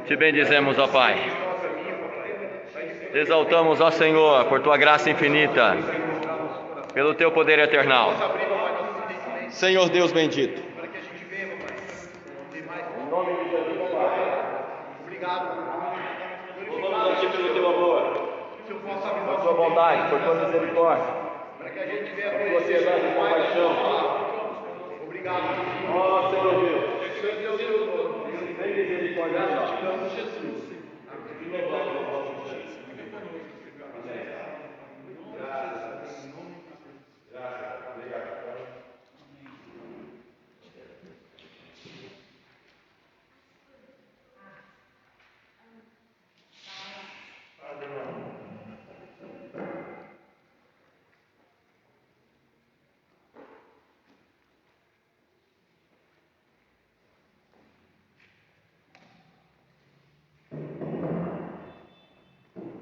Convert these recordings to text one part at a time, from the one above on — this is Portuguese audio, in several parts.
Te bendizemos, ó Pai. Te exaltamos, ó Senhor, por Tua graça infinita, pelo Teu poder eternal. Senhor Deus bendito. Em nome de Jesus, Pai. Obrigado. Louvamos a Ti pelo Teu amor, por Tua bondade, por Tua misericórdia, por Tua piedade e compaixão. Obrigado. Ó Senhor Deus. Tem misericórdia de nós.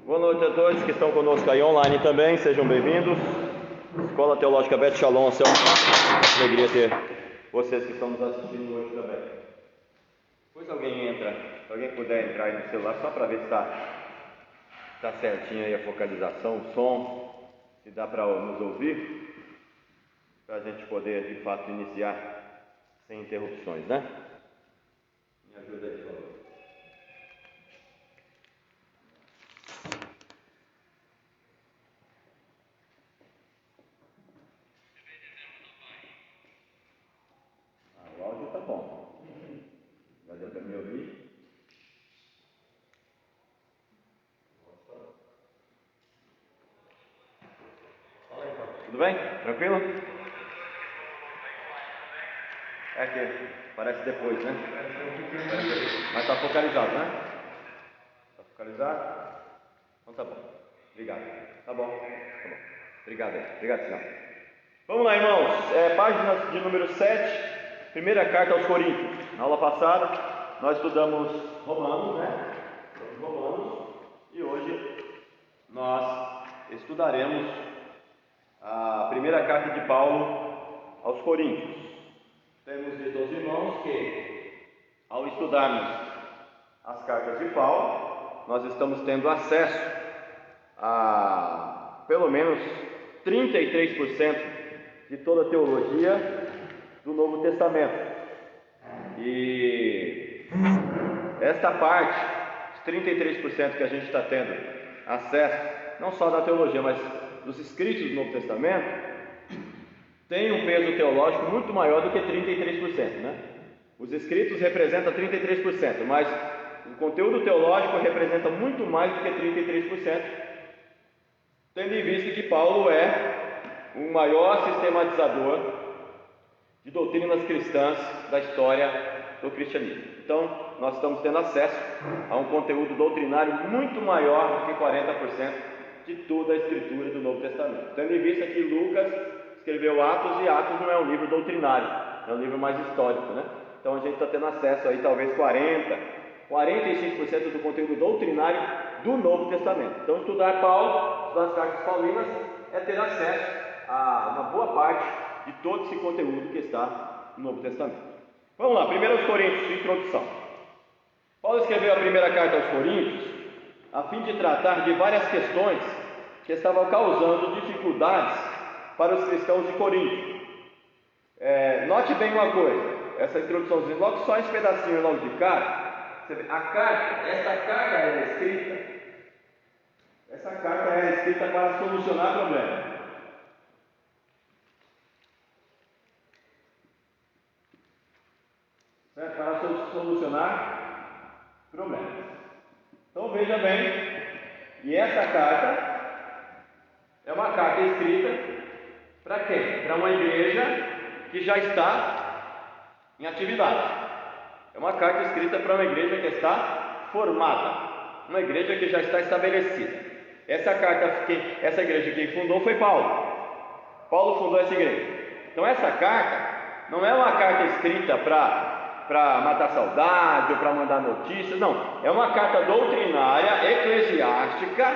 Boa noite a todos que estão conosco aí online também, sejam bem-vindos. Escola Teológica Beth Shalom, é uma alegria ter vocês que estão nos assistindo hoje também. Depois alguém entra, se alguém puder entrar aí no celular só para ver se está certinho aí a focalização, o som, se dá para nos ouvir, para a gente poder de fato iniciar sem interrupções, né? Me ajuda aí, por favor. Tudo bem? Tranquilo? É que parece depois, né? Mas está focalizado, né? Está focalizado? Então tá bom. Obrigado. Tá bom. Obrigado aí. Obrigado, senhor. Vamos lá, irmãos. Página de número 7, primeira carta aos Coríntios. Na aula passada, nós estudamos Romanos, né? Romanos. E hoje nós estudaremos a primeira carta de Paulo aos Coríntios. Temos dito aos irmãos que, ao estudarmos as cartas de Paulo, nós estamos tendo acesso a pelo menos 33% de toda a teologia do Novo Testamento. E esta parte, os 33% que a gente está tendo acesso, não só da teologia, mas dos escritos do Novo Testamento, tem um peso teológico muito maior do que 33%, né? Os escritos representam 33%, mas o conteúdo teológico representa muito mais do que 33%, tendo em vista que Paulo é o maior sistematizador de doutrinas cristãs da história do cristianismo. Então, nós estamos tendo acesso a um conteúdo doutrinário muito maior do que 40% de toda a escritura do Novo Testamento, tendo em vista que Lucas escreveu Atos, e Atos não é um livro doutrinário, é um livro mais histórico, né? Então a gente está tendo acesso aí talvez 45% do conteúdo doutrinário do Novo Testamento. Então estudar Paulo, estudar as cartas paulinas, é ter acesso a uma boa parte de todo esse conteúdo que está no Novo Testamento. Vamos lá, 1 Coríntios, introdução. Paulo escreveu a primeira carta aos Coríntios a fim de tratar de várias questões que estavam causando dificuldades para os cristãos de Corinto. Note bem uma coisa, essa introduçãozinha, logo só esse pedacinho logo de cara, você vê, essa carta era escrita, para solucionar problemas. Certo? Para solucionar problemas. Então veja bem, e essa carta é uma carta escrita para quem? Para uma igreja que já está em atividade. É uma carta escrita para uma igreja que está formada, uma igreja que já está estabelecida. Essa igreja quem fundou foi Paulo. Paulo fundou essa igreja. Então essa carta não é uma carta escrita para matar saudade ou para mandar notícias, não. É uma carta doutrinária, eclesiástica,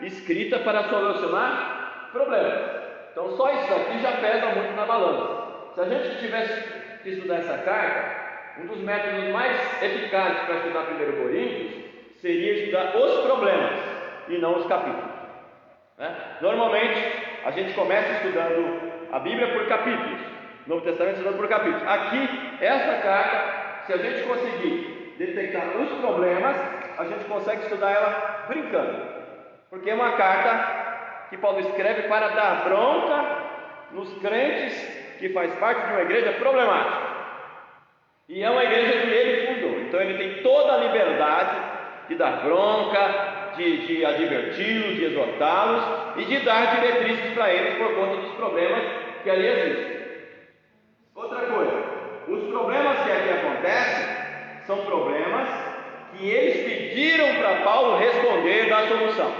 escrita para solucionar problemas. Então só isso aqui já pesa muito na balança. Se a gente tivesse que estudar essa carta um dos métodos mais eficazes para estudar 1 Coríntios seria estudar os problemas e não os capítulos, né? Normalmente a gente começa estudando a Bíblia por capítulos, Novo Testamento estudando por capítulos. Aqui, essa carta, se a gente conseguir detectar os problemas, a gente consegue estudar ela brincando, porque é uma carta que Paulo escreve para dar bronca nos crentes que faz parte de uma igreja problemática, e é uma igreja que ele fundou, então ele tem toda a liberdade de dar bronca, de adverti-los, de exortá-los e de dar diretrizes para eles por conta dos problemas que ali existem. Outra coisa, os problemas que aqui acontecem são problemas que eles pediram para Paulo responder, dar solução.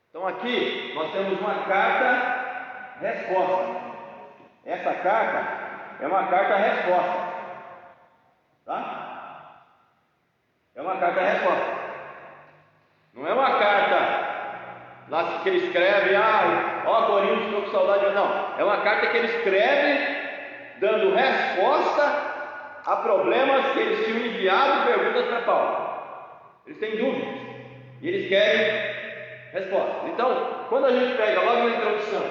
Então aqui nós temos uma carta-resposta. Essa carta é uma carta-resposta, tá? É uma carta-resposta. Não é uma carta lá que ele escreve, ó Coríntios, estou com saudade. Não, é uma carta que ele escreve dando resposta a problemas que eles tinham enviado perguntas para Paulo. Eles têm dúvidas e eles querem respostas. Então, quando a gente pega logo na introdução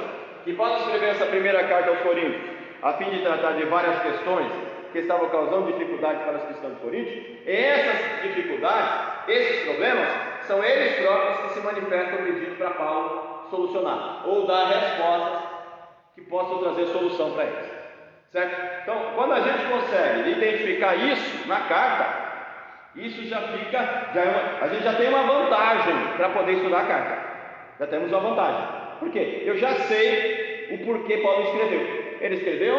que Paulo escreveu essa primeira carta aos Coríntios a fim de tratar de várias questões que estavam causando dificuldades para os cristãos de Corinto, essas dificuldades, esses problemas, são eles próprios que se manifestam pedindo para Paulo solucionar ou dar respostas que possam trazer solução para eles, certo? Então, quando a gente consegue identificar isso na carta, isso já fica, a gente já tem uma vantagem para poder estudar a carta. Já temos uma vantagem. Por quê? Eu já sei o porquê Paulo escreveu. Ele escreveu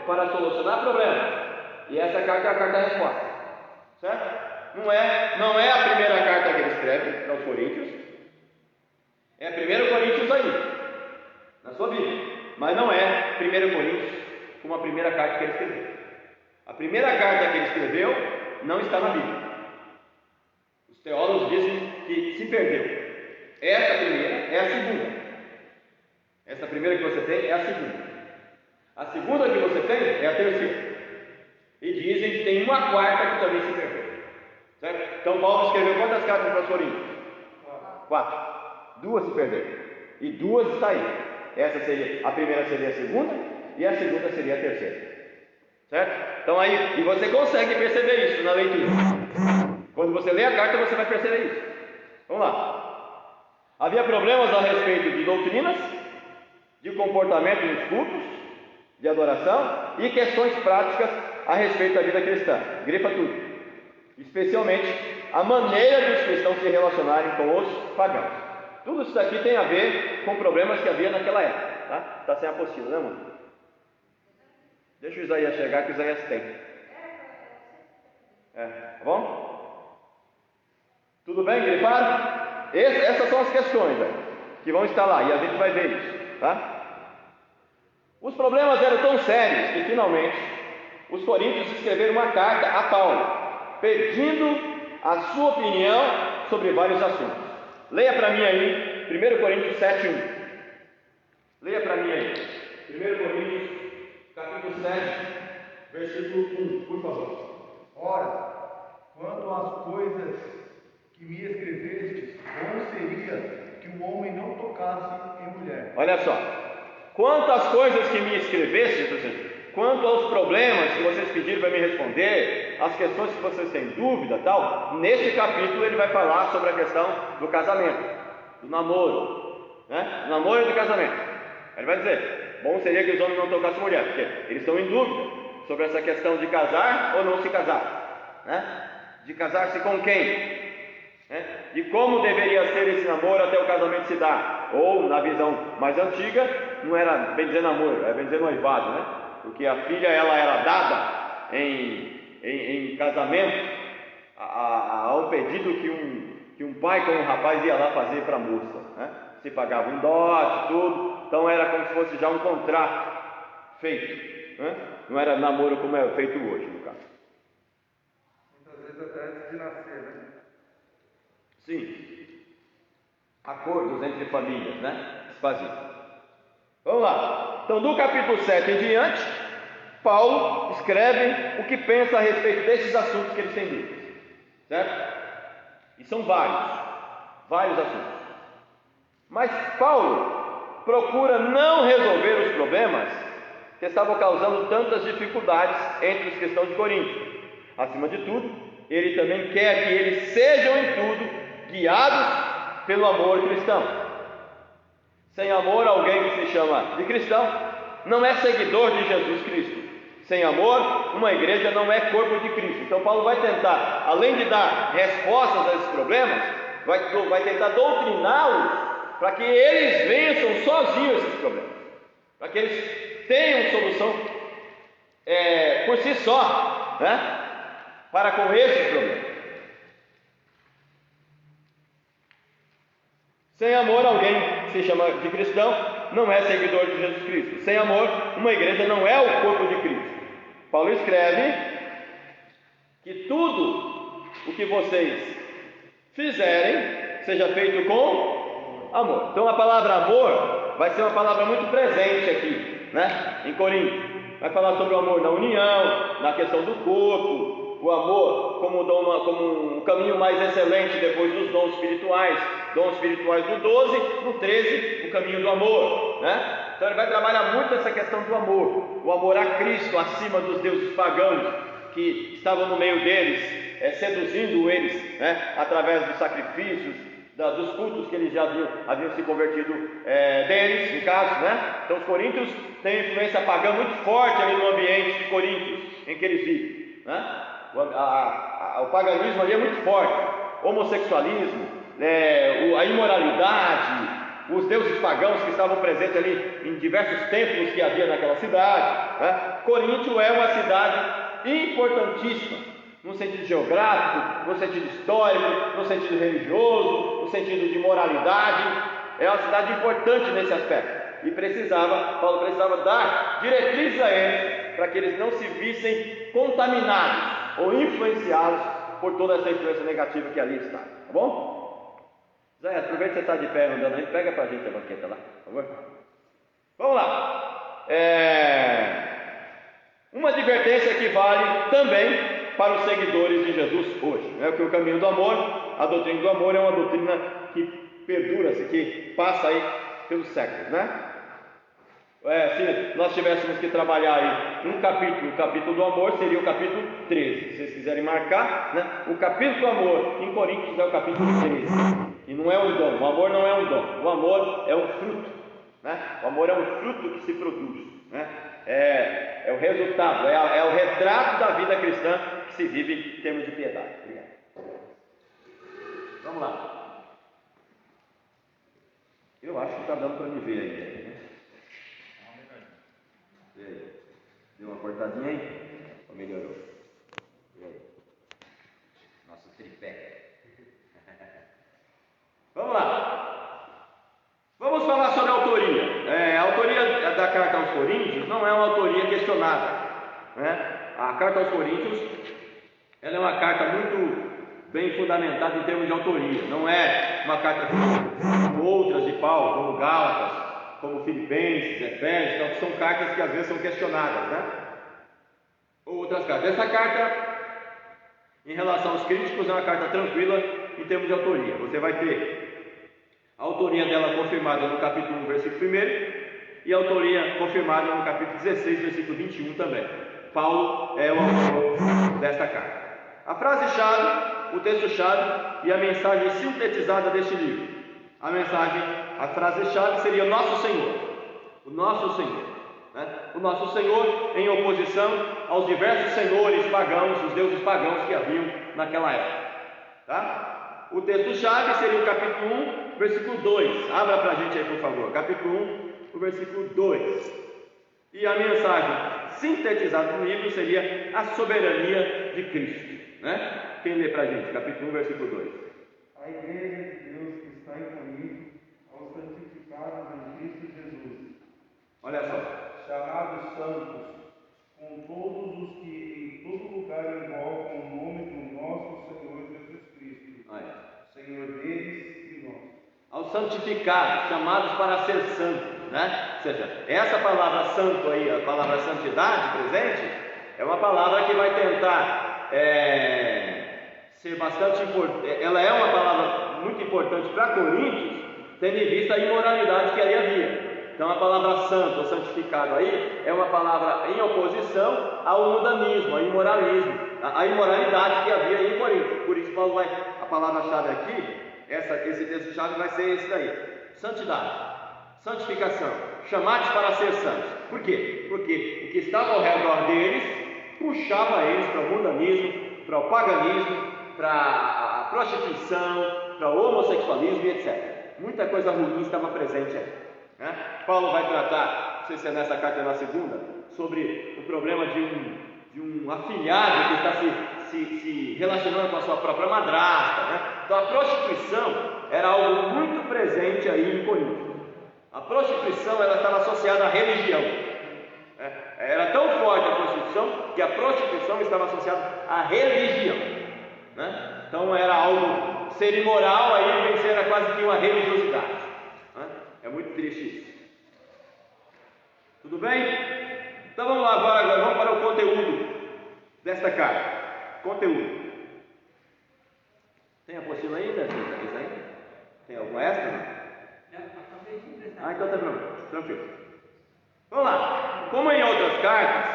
para solucionar problemas, e essa carta é a carta-resposta, certo? Não é a primeira carta que ele escreve para os Coríntios, é 1 Coríntios aí, na sua Bíblia, mas não é 1 Coríntios como a primeira carta que ele escreveu. A primeira carta que ele escreveu não está na Bíblia. Os teólogos dizem que se perdeu. Essa primeira é a segunda. Essa primeira que você tem é a segunda. A segunda que você tem é a terceira. E dizem que tem uma quarta que também se perdeu, certo? Então Paulo escreveu quantas cartas para os Coríntios? 4. 2 se perderam e 2 está aí. Essa seria, a primeira seria a segunda e a segunda seria a terceira, certo? Então aí, e você consegue perceber isso na leitura. Quando você lê a carta, você vai perceber isso. Vamos lá. Havia problemas a respeito de doutrinas, de comportamento nos cultos, de adoração e questões práticas a respeito da vida cristã. Grifa tudo. Especialmente a maneira dos cristãos se relacionarem com os pagãos. Tudo isso daqui tem a ver com problemas que havia naquela época, tá? Está sem apostila, né, mano? Deixa o Isaías chegar, que o Isaías tem. Tá bom? Tudo bem, grifaram? Essas são as questões, que vão estar lá, e a gente vai ver isso, tá? Os problemas eram tão sérios que finalmente os coríntios escreveram uma carta a Paulo, pedindo a sua opinião sobre vários assuntos. Leia para mim aí 1 Coríntios 7:1. Leia para mim aí 1 Coríntios capítulo 7, versículo 1, por favor. Ora, quanto às coisas que me escrevestes, bom seria que o homem não tocasse em mulher. Olha só, quanto às coisas que me escrevestes, quanto aos problemas que vocês pediram para me responder, as questões que vocês têm dúvida, tal, neste capítulo ele vai falar sobre a questão do casamento, do namoro, né? Do namoro e do casamento. Ele vai dizer, bom seria que os homens não tocassem mulher, porque eles estão em dúvida sobre essa questão de casar ou não se casar, né? De casar-se com quem, né? E como deveria ser esse namoro até o casamento se dar, ou na visão mais antiga, não era bem dizer namoro, era bem dizer noivado, né? Porque a filha ela era dada em casamento a um pedido que um pai com um rapaz ia lá fazer para a moça, né? Se pagava um dote, tudo, então era como se fosse já um contrato feito, né? Não era namoro como é feito hoje, no caso. Muitas vezes até antes de nascer, né? Sim, acordos entre famílias, né? Se fazia. Vamos lá, então do capítulo 7 em diante, Paulo escreve o que pensa a respeito desses assuntos que eles têm dúvidas, certo? E são vários assuntos. Mas Paulo procura não resolver os problemas que estavam causando tantas dificuldades entre os cristãos de Corinto. Acima de tudo, ele também quer que eles sejam em tudo guiados pelo amor cristão. Sem amor, alguém que se chama de cristão não é seguidor de Jesus Cristo. Sem amor, uma igreja não é corpo de Cristo. Então Paulo vai tentar, além de dar respostas a esses problemas, vai tentar doutriná-los para que eles vençam sozinhos esses problemas, para que eles tenham solução por si só, né? Para com esses problemas. Sem amor, alguém que se chama de cristão não é seguidor de Jesus Cristo. Sem amor, uma igreja não é o corpo de Cristo. Paulo escreve que tudo o que vocês fizerem seja feito com amor. Então a palavra amor vai ser uma palavra muito presente aqui, né? Em Corinto. Vai falar sobre o amor na união, na questão do corpo, o amor como um caminho mais excelente depois dos dons espirituais no 12, no 13, o caminho do amor, né? Então ele vai trabalhar muito essa questão do amor, o amor a Cristo acima dos deuses pagãos que estavam no meio deles, seduzindo eles, né? Através dos sacrifícios, dos cultos que eles já haviam se convertido deles, no caso, né? Então os coríntios têm influência pagã muito forte ali no ambiente de Coríntios em que eles vivem, né? O paganismo ali é muito forte, homossexualismo, a imoralidade, os deuses pagãos que estavam presentes ali em diversos templos que havia naquela cidade, né? Coríntio é uma cidade importantíssima, no sentido geográfico, no sentido histórico, no sentido religioso, no sentido de moralidade. É uma cidade importante nesse aspecto, e Paulo precisava dar diretrizes a eles, para que eles não se vissem contaminados ou influenciados por toda essa influência negativa que ali está, tá bom? Zé, aproveita que você está de pé andando aí, pega para a gente a banqueta lá, por favor. Vamos lá. Uma advertência que vale também para os seguidores de Jesus hoje, né? Que o caminho do amor, a doutrina do amor é uma doutrina que perdura-se, que passa aí pelos séculos, né? Se nós tivéssemos que trabalhar aí um capítulo, o capítulo do amor seria o capítulo 13, se vocês quiserem marcar, né? O capítulo do amor em Coríntios é o capítulo 13, e não é um dom, o amor não é um dom, o amor é um fruto, né? O amor é um fruto que se produz, né? É o resultado, é o retrato da vida cristã que se vive em termos de piedade. Obrigado. Vamos lá. Eu acho que está dando para me ver ainda, né? E aí? Deu uma cortadinha aí? Ou melhorou? E aí? Nosso tripé. Vamos lá. Vamos falar sobre a autoria. A autoria da carta aos Coríntios não é uma autoria questionada, né? A carta aos Coríntios, ela é uma carta muito bem fundamentada em termos de autoria. Não é uma carta como outras de Paulo, como Gálatas, como Filipenses, Efésios, então, que são cartas que às vezes são questionadas, né? Ou outras cartas. Essa carta, em relação aos críticos, é uma carta tranquila em termos de autoria. Você vai ter a autoria dela confirmada no capítulo 1, versículo 1, e a autoria confirmada no capítulo 16, versículo 21 também. Paulo é o autor desta carta. A frase-chave, o texto-chave e a mensagem sintetizada deste livro. A frase-chave seria o nosso Senhor. O nosso Senhor, né? O nosso Senhor em oposição aos diversos senhores pagãos, os deuses pagãos que haviam naquela época, tá? O texto-chave seria o capítulo 1, versículo 2. Abra para a gente aí, por favor. Capítulo 1, o versículo 2. E a mensagem sintetizada no livro seria a soberania de Cristo, né? Quem lê para a gente? Capítulo 1, versículo 2. A igreja de Deus que está em Corinto, aos santificados em Cristo Jesus. Olha só. Chamados santos, com todos os que em todo lugar invocam o nome do nosso Senhor Jesus Cristo, Senhor deles e nós. Aos santificados, chamados para ser santos, né? Ou seja, essa palavra santo aí, a palavra santidade presente, é uma palavra que vai tentar ser bastante importante. Ela é uma palavra muito importante para Coríntios, tendo em vista a imoralidade que ali havia. Então a palavra santo ou santificado aí é uma palavra em oposição ao mundanismo, ao imoralismo, à imoralidade que havia em Corinto. Por isso Paulo vai, a palavra-chave aqui, esse texto-chave vai ser esse daí: santidade, santificação, chamados para ser santos. Por quê? Porque o que estava ao redor deles puxava eles para o mundanismo, para o paganismo, para a prostituição, para o homossexualismo e etc. Muita coisa ruim estava presente aí, né? Paulo vai tratar, não sei se é nessa carta ou na segunda, sobre o problema de um afilhado que está se relacionando com a sua própria madrasta, né? Então a prostituição era algo muito presente aí em Corinto. A prostituição ela estava associada à religião, né? Era tão forte a prostituição que a prostituição estava associada à religião, né? Então era algo, ser imoral aí vencer era quase que uma religiosidade, né? É muito triste isso. Tudo bem? Então vamos lá agora vamos para o conteúdo desta carta. Conteúdo. Tem apostila ainda? Tem algum extra? Então tá tranquilo. Vamos lá. Como em outras cartas,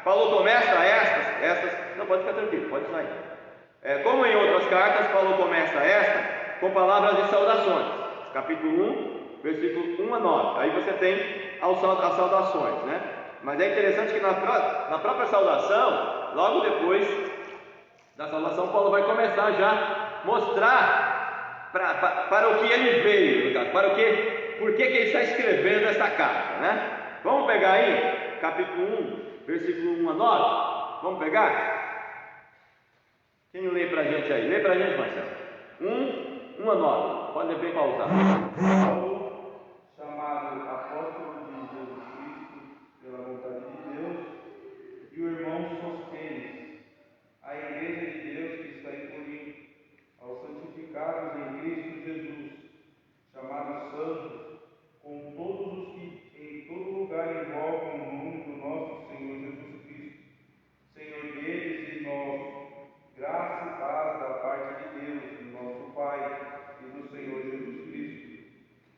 Paulo começa estas. Não, pode ficar tranquilo, pode sair. Como em outras cartas, Paulo começa esta com palavras de saudações. Capítulo 1, versículo 1 a 9. Aí você tem as saudações, né? Mas é interessante que na própria saudação, logo depois da saudação, Paulo vai começar já a mostrar para o que ele veio, por que ele está escrevendo esta carta, né? Vamos pegar aí, capítulo 1, versículo 1 a 9. Vamos pegar? Quem lê para a gente aí? Lê para a gente, Marcelo. 1 a 9. Pode ler bem pausado. Paulo, chamado apóstolo de Jesus Cristo pela vontade de Deus, e o irmão Sosthenes, a igreja de Deus que está em Corinto, aos santificados em Cristo Jesus, chamados santos, com todos os que em todo lugar invocam o nome do nosso Senhor Jesus Cristo, Senhor deles e nosso, graça e paz da parte de Deus, do nosso Pai e do Senhor Jesus Cristo.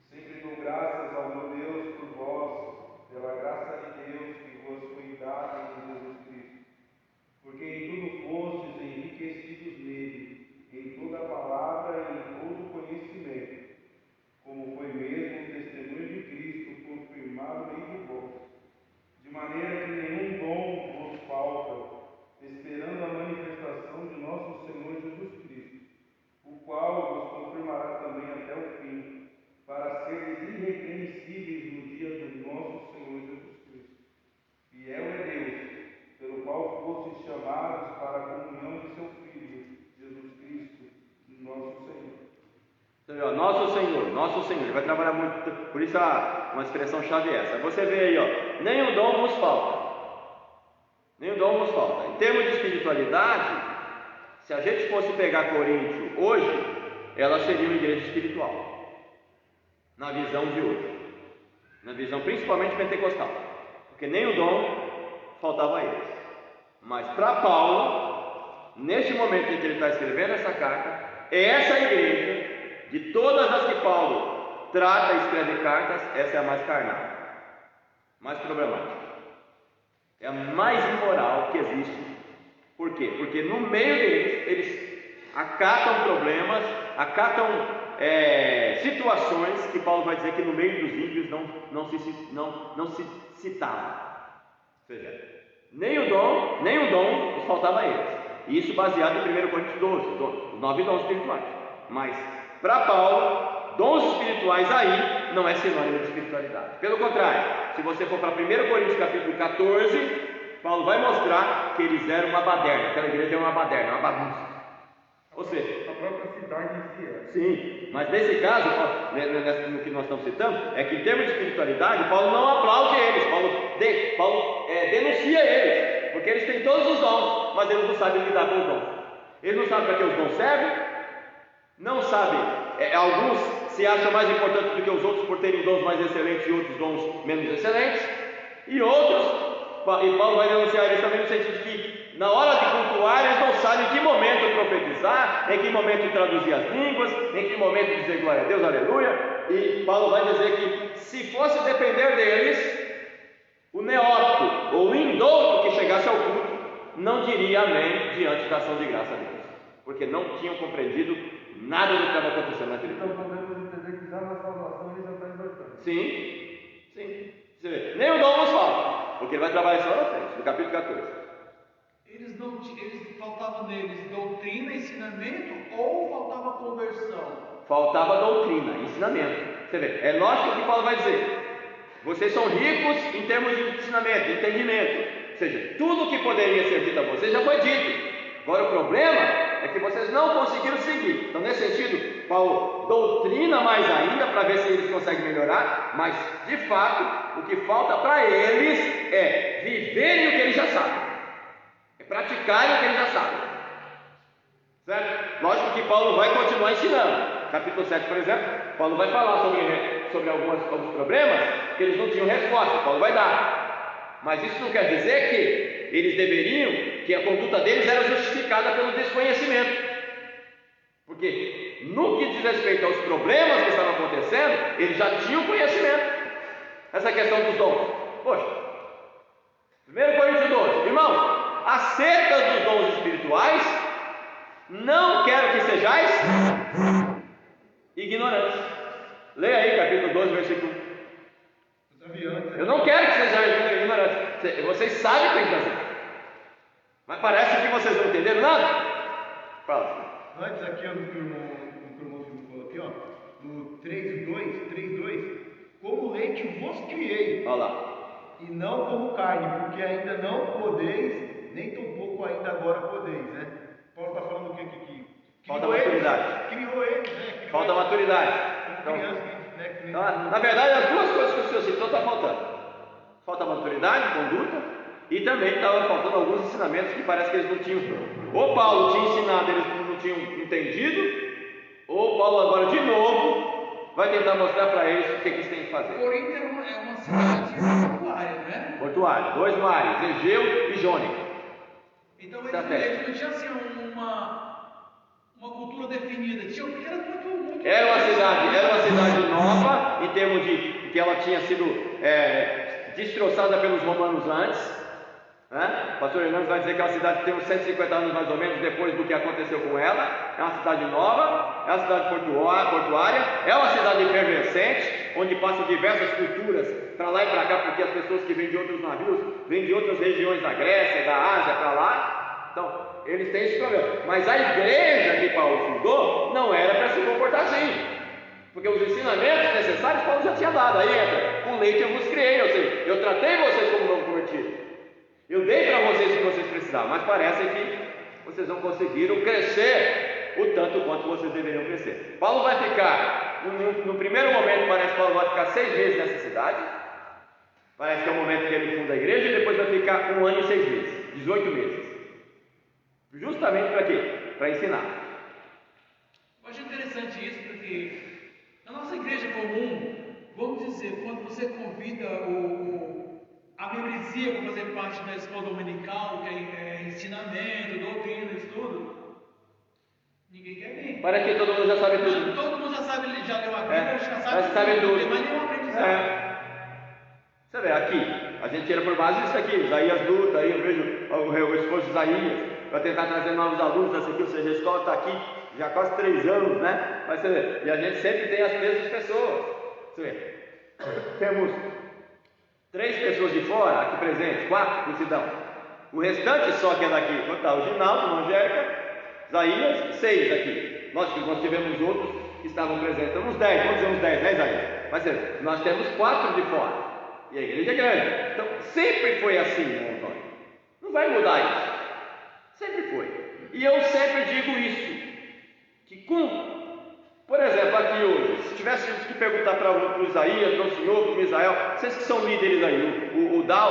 Sempre dou graças ao meu Deus por vós, pela graça de Deus que vos foi dada em Jesus Cristo, porque em tudo fostes enriquecidos nele, em toda palavra e em todo conhecimento, como foi mesmo o testemunho de Cristo confirmado em vós, de maneira que nenhum dom vos falta, esperando a manifestação de nosso Senhor Jesus Cristo, o qual vos confirmará também até o fim, para seres irrepreensíveis no dia do nosso Senhor Jesus Cristo. Fiel é Deus, pelo qual fostes chamados para a comunhão de seu Filho, Jesus Cristo, nosso Senhor. Então, nosso Senhor, ele vai trabalhar muito, por isso uma expressão-chave é essa. Você vê aí, ó, nenhum dom vos falta. Nenhum dom vos falta. Em termos de espiritualidade, se a gente fosse pegar Coríntio hoje, ela seria uma igreja espiritual. Na visão de hoje. Na visão principalmente pentecostal. Porque nenhum dom faltava a eles. Mas para Paulo, neste momento em que ele está escrevendo essa carta, é essa igreja, de todas as que Paulo trata e escreve cartas, essa é a mais carnal, mais problemática, é a mais imoral que existe. Por quê? Porque no meio deles, eles acatam problemas, acatam situações que Paulo vai dizer que no meio dos ímpios não se citavam. Ou seja, nenhum dom faltava a eles. E isso baseado em 1 Coríntios 12, os 9 dons espirituais. Mas para Paulo, dons espirituais aí não é sinônimo de espiritualidade. Pelo contrário, se você for para 1 Coríntios capítulo 14, Paulo vai mostrar que eles eram uma baderna. Aquela igreja é uma baderna, uma bagunça. Ou seja, a própria cidade em si é. Sim, mas nesse caso, no que nós estamos citando, é que em termos de espiritualidade, Paulo não aplaude eles, Paulo denuncia eles, porque eles têm todos os dons, mas eles não sabem lidar com os dons. Eles não sabem para que os dons servem, não sabem, alguns se acham mais importantes do que os outros por terem dons mais excelentes e outros dons menos excelentes, e outros, e Paulo vai denunciar eles também no sentido de que na hora de cultuar eles não sabem em que momento profetizar, em que momento traduzir as línguas, em que momento dizer glória a Deus, aleluia. E Paulo vai dizer que se fosse depender deles, o neófito ou o indouto que chegasse ao culto não diria amém diante da ação de graça de Deus, porque não tinham compreendido nada do que estava acontecendo naquele Então culto. podemos entender que já na salvação ele já está importante. Sim. Você vê, nem o dom nos fala, porque ele vai trabalhar isso lá na frente, no capítulo 14. Eles faltava neles doutrina, ensinamento, ou faltava conversão? Faltava doutrina, ensinamento. Você vê, é lógico que Paulo vai dizer: vocês são ricos em termos de ensinamento, entendimento. Ou seja, tudo que poderia ser dito a vocês já foi dito. Agora o problema é que vocês não conseguiram seguir. Então, nesse sentido, Paulo doutrina mais ainda para ver se eles conseguem melhorar. Mas, de fato, o que falta para eles é viverem o que eles já sabem, é praticarem o que eles já sabem. Certo? Lógico que Paulo vai continuar ensinando. Capítulo 7, por exemplo, Paulo vai falar sobre alguns problemas que eles não tinham resposta. Paulo vai dar. Mas isso não quer dizer que eles deveriam, que a conduta deles era justificada pelo desconhecimento. Porque no que diz respeito aos problemas que estavam acontecendo, eles já tinham conhecimento. Essa questão dos dons. Poxa, 1 Coríntios 12, irmãos, acerca dos dons espirituais, não quero que sejais ignorantes. Leia aí capítulo 12, versículo 1. Eu não quero que sejais ignorantes. Vocês sabem o que tem que fazer, mas parece que vocês não entenderam nada. Fala. Antes aqui, no que o irmão falou aqui, ó, no 3:2, como leite vos criei. Olha lá. E não como carne, porque ainda não podeis, nem tampouco ainda agora podeis, né? Paulo está falando o que aqui? Falta maturidade. Criou eles, né? Falta maturidade. Então, na verdade, as duas coisas que o senhor citou estão faltando. Falta maturidade, conduta, e também estava faltando alguns ensinamentos que parece que eles não tinham. Ou Paulo tinha ensinado, eles não tinham entendido, ou Paulo agora de novo vai tentar mostrar para eles o que eles têm que fazer. Corinto é uma cidade portuária, né? Portuária, 2 mares, Egeu e Jônica. Então eles não tinham assim uma cultura definida, Era uma cidade nova, em termos de que ela tinha sido destroçada pelos romanos antes, né? O pastor Hernandes vai dizer que é uma cidade que tem uns 150 anos mais ou menos depois do que aconteceu com ela. É uma cidade nova, é uma cidade portuária, é uma cidade efervescente, onde passam diversas culturas para lá e para cá, porque as pessoas que vêm de outros navios vêm de outras regiões da Grécia, da Ásia para lá. Então, eles têm esse problema. Mas a igreja que Paulo fundou não era para se comportar assim, porque os ensinamentos necessários Paulo já tinha dado. Aí entra: com leite eu vos criei, ou seja, eu tratei vocês como novo convertido, eu dei para vocês o que vocês precisavam, mas parece que vocês não conseguiram crescer o tanto quanto vocês deveriam crescer. Paulo vai ficar, no primeiro momento parece que Paulo vai ficar 6 meses nessa cidade, parece que é o momento que ele funda a igreja, e depois vai ficar 1 ano e 6 meses, 18 meses. Justamente para quê? Para ensinar. Eu acho interessante isso, porque na nossa igreja comum, vamos dizer, quando você convida a membresia para fazer parte da escola dominical, que é ensinamento, doutrina, estudo, ninguém quer vir. Parece que todo mundo já sabe tudo. Todo mundo já sabe, já leu a Bíblia, já sabe tudo. Não tem mais nenhum aprendizado. Você vê, aqui, a gente tira por base isso aqui, Isaías luta, aí eu vejo o esforço de Isaías para tentar trazer novos alunos. Essa aqui, ou seja, a escola está aqui já há quase 3 anos, né? Mas você vê, e a gente sempre tem as mesmas pessoas. Você vê, temos 3 pessoas de fora aqui presentes, 4 que se dão. O restante só que é daqui. Quanto está? O Ginaldo, a Angélica, Isaías, 6 aqui. Nós tivemos outros que estavam presentes. Então, uns 10, vamos dizer uns 10, né, Isaías? Mas nós temos 4 de fora. E a igreja é grande. Então, sempre foi assim, né, Antônio? Não vai mudar isso. Sempre foi. E eu sempre digo isso. Que por exemplo, aqui hoje, se tivéssemos que perguntar para o Isaías, para o senhor, para o Misael, vocês que são líderes aí, o Dal,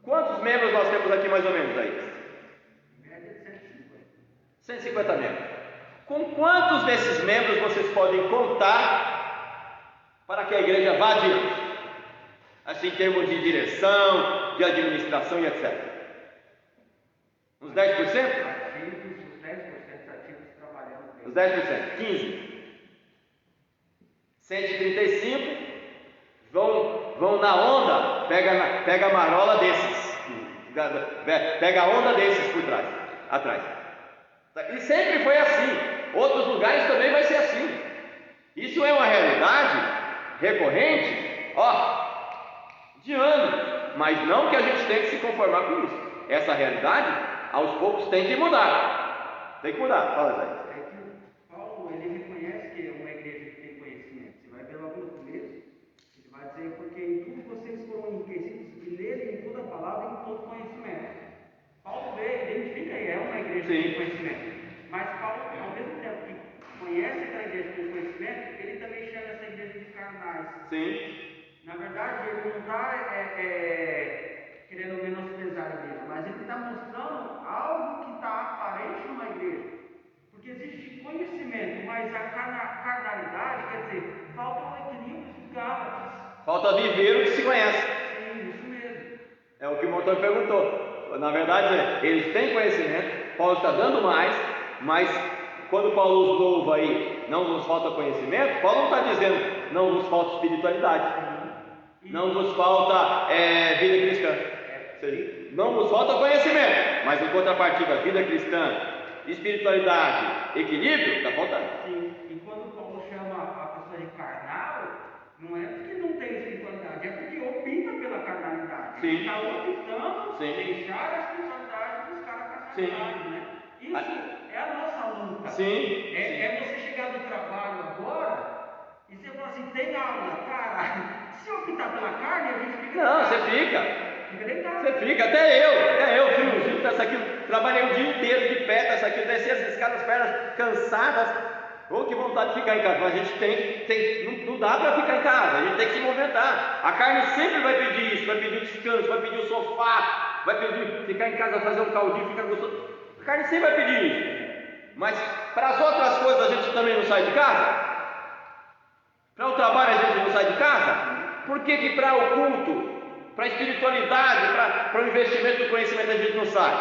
quantos membros nós temos aqui mais ou menos aí? 150 membros. Com quantos desses membros vocês podem contar para que a igreja vá adiante? Assim, em termos de direção, de administração e etc. Uns 10%? Ativos, os 10% ativos trabalhando bem. Os 10%, 15. 135 vão na onda, pega a marola desses, pega a onda desses por trás, atrás. E sempre foi assim. Outros lugares também vai ser assim. Isso é uma realidade recorrente, de anos. Mas não que a gente tenha que se conformar com isso. Essa realidade, aos poucos, tem que mudar. Tem que mudar. Fala, Zé. É que Paulo, ele reconhece que é uma igreja que tem conhecimento. Você vai ver logo no começo, ele vai dizer, porque em tudo vocês foram enriquecidos, e nele, em toda a palavra, em todo conhecimento. Paulo identifica e é uma igreja que tem conhecimento. Mas Paulo, ao mesmo tempo que conhece aquela igreja com conhecimento, ele também chama essa igreja de carnais. Sim. Na verdade, ele não está querendo menosprezar a igreja, mas ele está mostrando algo que está aparente numa igreja. Porque existe conhecimento, mas a carnalidade, quer dizer, falta um equilíbrio de Gálatas. Falta viver o que se conhece. Sim, isso mesmo. É o que o motor perguntou. Na verdade, eles têm conhecimento, Paulo está dando mais, mas quando Paulo os louva aí, não nos falta conhecimento, Paulo não está dizendo não nos falta espiritualidade, não nos falta vida cristã. Ou seja, não nos falta conhecimento, mas em contrapartida, vida cristã, espiritualidade, equilíbrio, está faltando. Sim, e quando Paulo chama a pessoa de carnal, não é porque não tem espiritualidade, é porque opta pela carnalidade. Sim. Ele está optando Sim. deixar a espiritualidade e buscar a carnalidade, né? Isso é a nossa luta. Sim. É você chegar do trabalho agora e você falar assim, tem aula, cara. Se optar pela carne, a gente fica. Não, você fica. Fica deitado. Você fica, até eu, friozinho, dessa aqui, trabalhei o dia inteiro de pé, dessa aqui, desci as escadas, pernas cansadas. Que vontade de ficar em casa, mas a gente não dá para ficar em casa, a gente tem que se movimentar. A carne sempre vai pedir isso, vai pedir o descanso, vai pedir o sofá, vai pedir ficar em casa, fazer um caldinho, ficar gostoso. A carne sempre vai pedir isso. Mas para as outras coisas a gente também não sai de casa? Para o trabalho a gente não sai de casa? Por que para o culto, para a espiritualidade, para o investimento do conhecimento a gente não sai?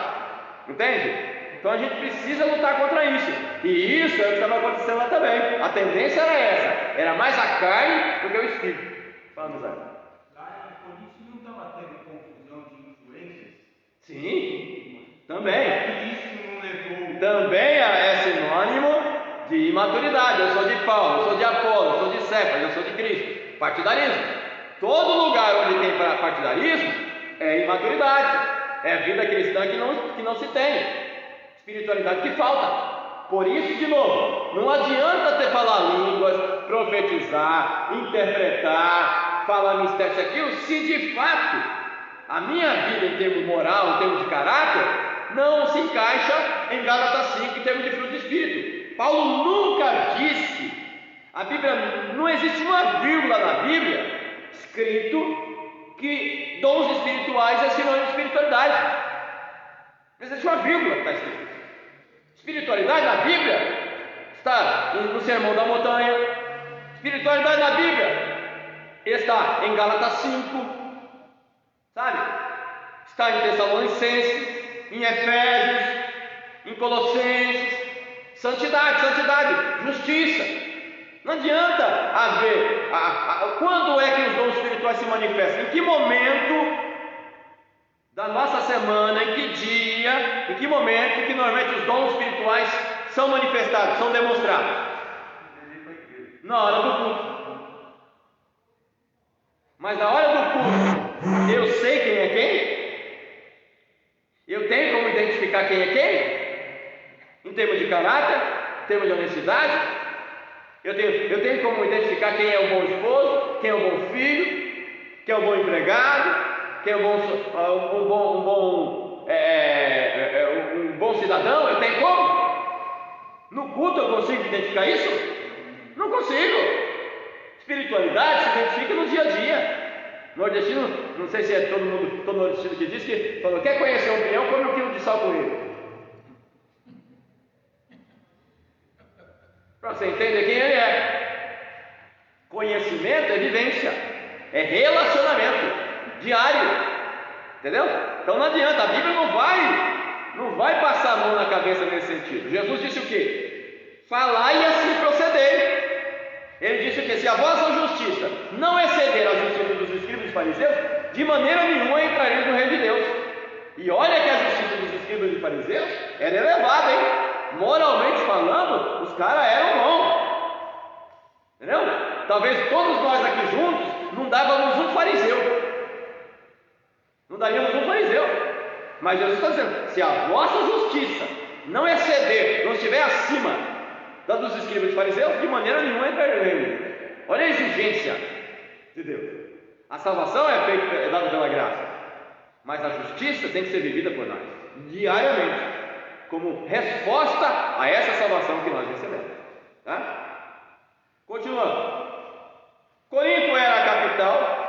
Entende? Então a gente precisa lutar contra isso. E isso é o que estava acontecendo lá também. A tendência era essa. Era mais a carne do que o espírito. Fala, Zé. Lá em Corinto não estava tendo confusão de influências? Sim, também. Isso não levou. Também é sinônimo de imaturidade. Eu sou de Paulo, eu sou de Apolo, eu sou de Cefas, eu sou de Cristo. Partidarismo. Todo lugar onde tem partidarismo é imaturidade. É vida cristã que não se tem. Espiritualidade que falta. Por isso, de novo, não adianta ter falar línguas, profetizar, interpretar, falar mistérios aquilo, se de fato a minha vida em termos moral, em termos de caráter, não se encaixa em Gálatas 5 em termos de fruto do Espírito. Paulo nunca disse, a Bíblia, não existe uma vírgula na Bíblia escrito que dons espirituais é sinônimo de espiritualidade. Não existe uma vírgula que está escrito. Espiritualidade na Bíblia está no Sermão da Montanha. Espiritualidade na Bíblia está em Gálatas 5, sabe? Está em Tessalonicenses, em Efésios, em Colossenses. Santidade, justiça. Não adianta haver. Quando é que os dons espirituais se manifestam? Em que momento da nossa semana, em que dia, em que momento que normalmente os dons espirituais são manifestados, são demonstrados? Na hora do culto. Mas na hora do culto, eu sei quem é quem? Eu tenho como identificar quem é quem? Em termos de caráter, em termos de honestidade? Eu tenho como identificar quem é o bom esposo, quem é o bom filho, quem é o bom empregado, quem é um bom cidadão? Eu tenho como? No culto eu consigo identificar isso? Não consigo. Espiritualidade se identifica no dia a dia. Nordestino, não sei se é todo nordestino que diz que falou, quer conhecer um pinhão, come um quilo de sal com ele. para você entender quem ele é. Conhecimento é vivência, é relacionamento diário, entendeu? Então não adianta, a Bíblia não vai passar a mão na cabeça nesse sentido. Jesus disse o quê? Falai e assim procedei. Ele disse o quê? Se a vossa justiça não exceder a justiça dos escribas e dos fariseus, de maneira nenhuma entrareis no reino de Deus. E olha que a justiça dos escribas e fariseus era elevada, hein? Moralmente falando, os caras eram bons, entendeu? Talvez todos nós aqui juntos não dávamos um fariseu, não daríamos um fariseu, mas Jesus está dizendo: se a vossa justiça não exceder, não estiver acima da dos escribas e fariseus, de maneira nenhuma entraremos. Olha a exigência de Deus. A salvação é dada pela graça, mas a justiça tem que ser vivida por nós diariamente, como resposta a essa salvação que nós recebemos, tá? Continuando, Corinto era a capital.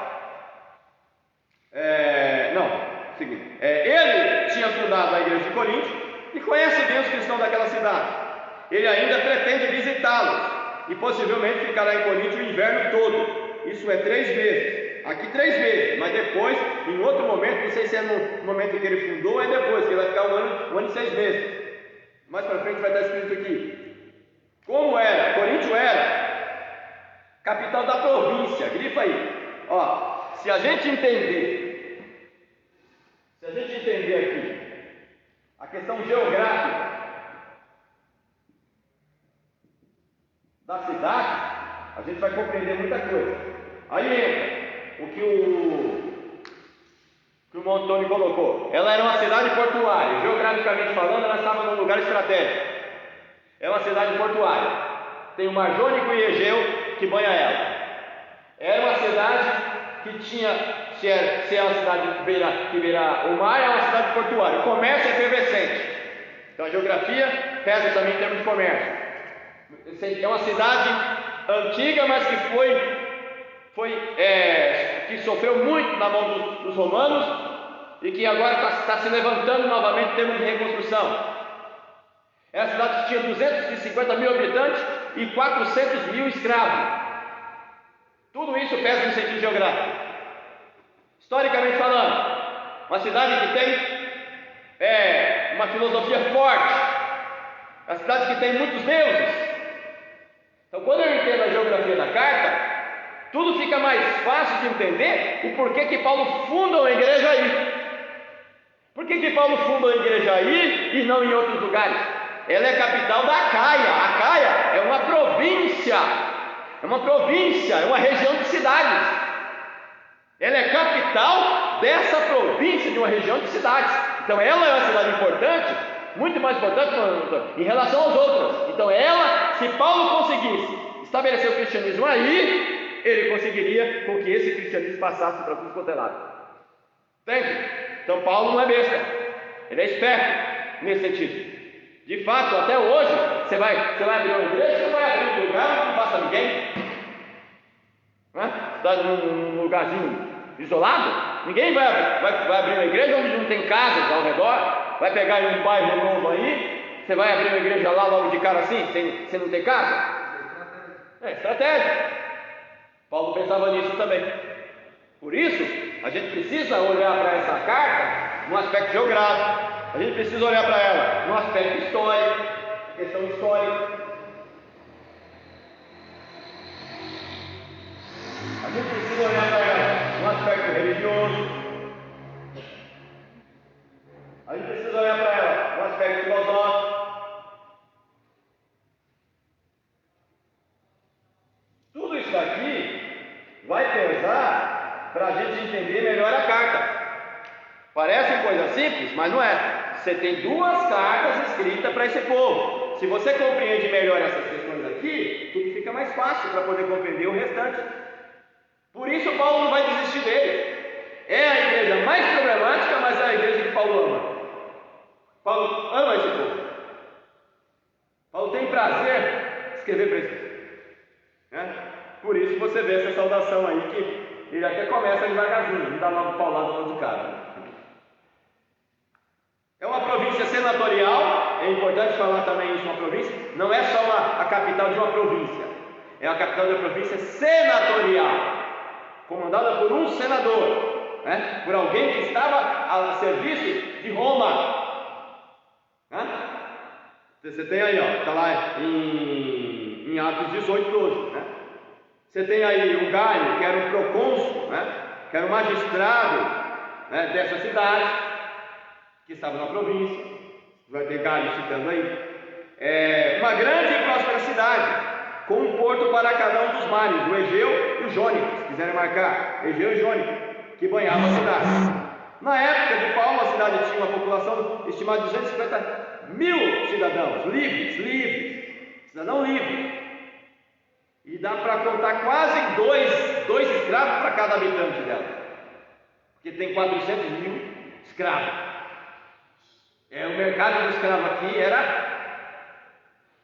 Ele tinha fundado a igreja de Corinto e conhece bem os cristãos daquela cidade. Ele ainda pretende visitá-los e possivelmente ficará em Corinto o inverno todo. Isso é 3 meses. Aqui 3 meses, mas depois, em outro momento, não sei se é no momento em que ele fundou ou é depois, que ele vai ficar um ano e 6 meses. Mais para frente vai estar escrito aqui. Como era? Corinto era capital da província. Grifa aí. Ó, se a gente entender aqui a questão geográfica da cidade, a gente vai compreender muita coisa. Aí entra o que o Montoni colocou. Ela era uma cidade portuária. Geograficamente falando, ela estava num lugar estratégico. É uma cidade portuária. Tem o Mar Jônico e Egeu que banha ela. Era uma cidade que tinha, se é uma cidade que beira o mar, é uma cidade portuária. O comércio é efervescente. Então a geografia pesa também em termos de comércio. É uma cidade antiga, mas que sofreu muito na mão dos romanos e que agora está se levantando novamente em termos de reconstrução. É uma cidade que tinha 250 mil habitantes e 400 mil escravos. Tudo isso pesa no sentido geográfico. Historicamente falando, uma cidade que tem uma filosofia forte, uma cidade que tem muitos deuses. Então, quando eu entendo a geografia da carta, tudo fica mais fácil de entender o porquê que Paulo funda uma igreja aí. Por que Paulo funda uma igreja aí e não em outros lugares? Ela é a capital da Acaia. A Acaia é uma província, é uma região de cidades. Ela é capital dessa província, de uma região de cidades. Então ela é uma cidade importante, muito mais importante em relação aos outros. Então se Paulo conseguisse estabelecer o cristianismo aí, ele conseguiria com que esse cristianismo passasse para tudo quanto é lado. Entende? Então Paulo não é besta, ele é esperto nesse sentido. De fato, até hoje, você vai abrir uma igreja, você vai abrir um lugar onde não passa ninguém, né? Está num lugarzinho isolado, ninguém vai abrir uma igreja onde não tem casas ao redor, vai pegar em um bairro novo aí, você vai abrir uma igreja lá logo de cara assim, sem não ter casa? É estratégia. Paulo pensava nisso também. Por isso, a gente precisa olhar para essa carta no aspecto geográfico, a gente precisa olhar para ela no aspecto histórico, questão histórica. A gente precisa olhar para ela no aspecto religioso. A gente precisa olhar para ela no aspecto filosófico. Tudo isso daqui vai pesar para a gente entender melhor a carta. Parece coisa simples, mas não é. Você tem 2 cartas escritas para esse povo. Se você compreende melhor essas questões aqui, tudo fica mais fácil para poder compreender o restante. Por isso Paulo não vai desistir dele. É a igreja mais problemática, mas é a igreja que Paulo ama. Paulo ama esse povo. Paulo tem prazer em escrever para esse povo, né? Por isso você vê essa saudação aí, que ele até começa devagarzinho, não dá logo paulada logo de cara. É uma província senatorial, é importante falar também isso, uma província, não é só a capital de uma província. É a capital de uma província senatorial, comandada por um senador, né? Por alguém que estava a serviço de Roma. Né? Você tem aí, está lá em Atos 18, 12. Né? Você tem aí o Gaio, que era o procônsul, né? Que era o magistrado, né, dessa cidade, que estava na província. Vai ter Gaio citando aí. Uma grande e próspera cidade, com um porto para cada um dos mares, o Egeu e o Jônico, se quiserem marcar, Egeu e Jônico, que banhavam a cidade. Na época de Paulo, a cidade tinha uma população estimada de 250.000 cidadãos, cidadão livre. E dá para contar quase dois escravos para cada habitante dela, porque tem 400.000 escravos. O mercado do escravo aqui era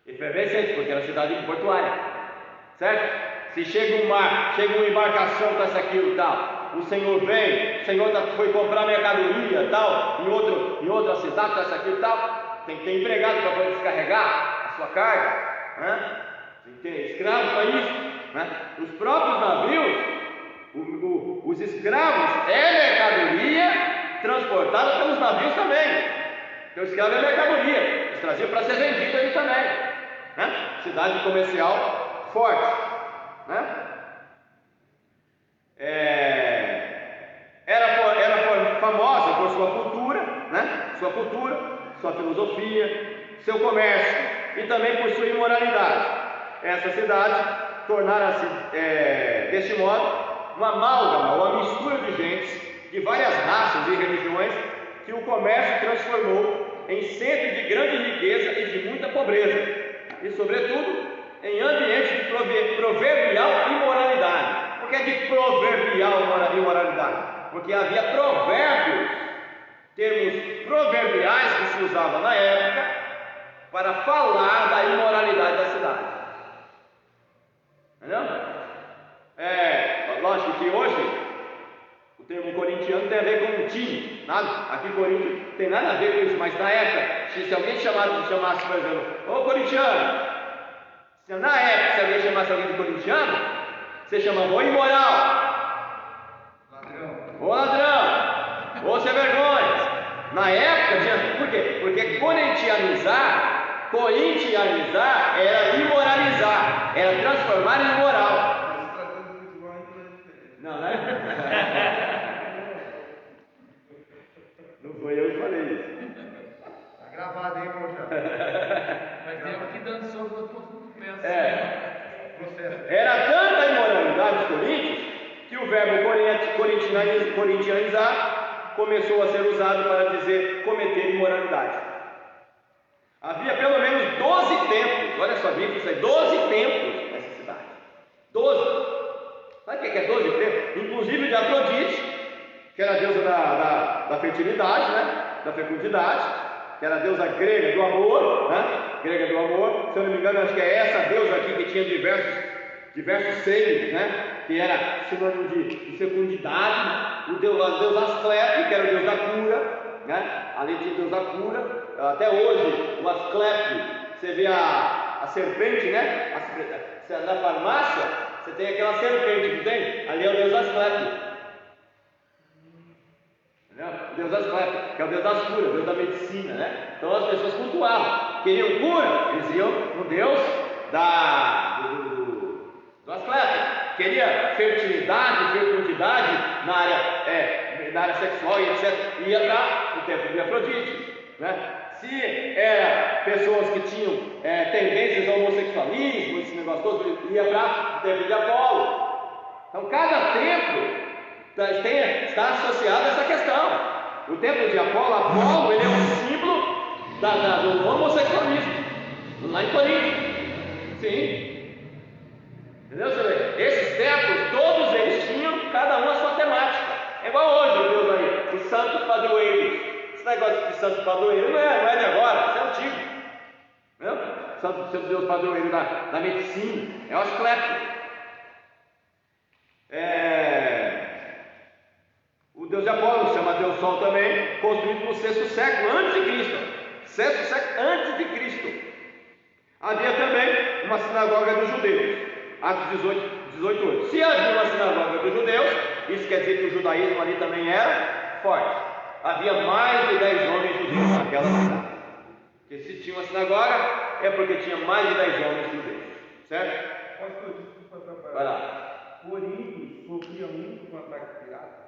efervescente, porque era cidade portuária, certo? Se chega um mar, chega uma embarcação com essa aquilo e tal, o senhor vem, o senhor foi comprar mercadoria tal, em outra cidade com essa aquilo e tal, tem que ter empregado para poder descarregar a sua carga, né? Tem que ter escravos para isso, né? Os próprios navios, os escravos mercadoria transportada pelos navios também, porque o escravo é mercadoria, eles traziam para ser vendido aí também, né? Cidade comercial forte, né? Era famosa por sua cultura, né? Sua filosofia, seu comércio e também por sua imoralidade. Essa cidade tornara-se, deste modo, uma amálgama, uma mistura de gentes de várias raças e religiões, que o comércio transformou em centro de grande riqueza e de muita pobreza, e sobretudo em ambiente de proverbial imoralidade. Por que é de proverbial imoralidade? Porque havia provérbios, termos proverbiais que se usavam na época para falar da imoralidade da cidade. Entendeu? Lógico que hoje o termo corintiano tem a ver com um time, nada. Aqui em Corinto tem nada a ver com isso, mas na época, se alguém chamasse, por exemplo, ô corintiano, na época, se alguém chamasse alguém de corintiano, você chamava o imoral, ô ladrão, ô sem vergonha. Na época tinha, por quê? Porque corintianizar era imoralizar, era transformar em imoral. Não, né? Não foi eu que falei isso. Tá gravado, hein, moça? Mas tem aqui dando soco no ponto pensa. Era tanta a imoralidade dos coríntios que o verbo corintianizar começou a ser usado para dizer cometer imoralidade. Havia pelo menos 12 templos, olha só, Bíblia, isso aí, 12 templos nessa cidade. 12. Sabe o que é 12 templos? Inclusive de Afrodite, que era a deusa da fertilidade, né? Da fecundidade, que era a deusa grega do amor, né? Grega do amor, se eu não me engano, acho que é essa deusa aqui que tinha diversos seios, né? Que era sinônimo de fecundidade, né? A deusa Asclepe, que era o deus da cura, né? Além de deus da cura, até hoje o Asclepe, você vê a serpente, né? Na farmácia você tem aquela serpente, não tem? Ali é o deus Asclepe, entendeu? O deus Asclepe, que é o deus das curas, o deus da medicina, né? Então as pessoas cultuavam, queriam cura, eles iam no deus do Asclepe. Queria fertilidade, fecundidade na área sexual e etc. Ia para o templo de Afrodite, né? Se era pessoas que tinham tendências ao homossexualismo, esse negócio todo, ia para o templo de Apolo. Então cada templo está associado a essa questão. O templo de Apolo, ele é um símbolo do homossexualismo, lá em Corinto. Sim. Entendeu? Esses templos, todos eles tinham cada um a sua temática. É igual hoje, o Deus aí, os santos padroeiros. Esse negócio de santos padroeiros não é de agora, isso é antigo. Entendeu? Santo Deus padroeiro da medicina, é o Asclepio. O Deus de Apolo se chama Deus Sol também, construído no 6º século antes de Cristo. 6º século antes de Cristo. Havia também uma sinagoga dos judeus, Atos 18:8. Se havia uma sinagoga dos judeus, isso quer dizer que o judaísmo ali também era forte. Havia mais de 10 homens judeus naquela cidade. Porque se tinha uma sinagoga, é porque tinha mais de 10 homens judeus, certo? Pastor, desculpa atrapalhar. Vai lá. Corinto sofria muito com ataque pirata.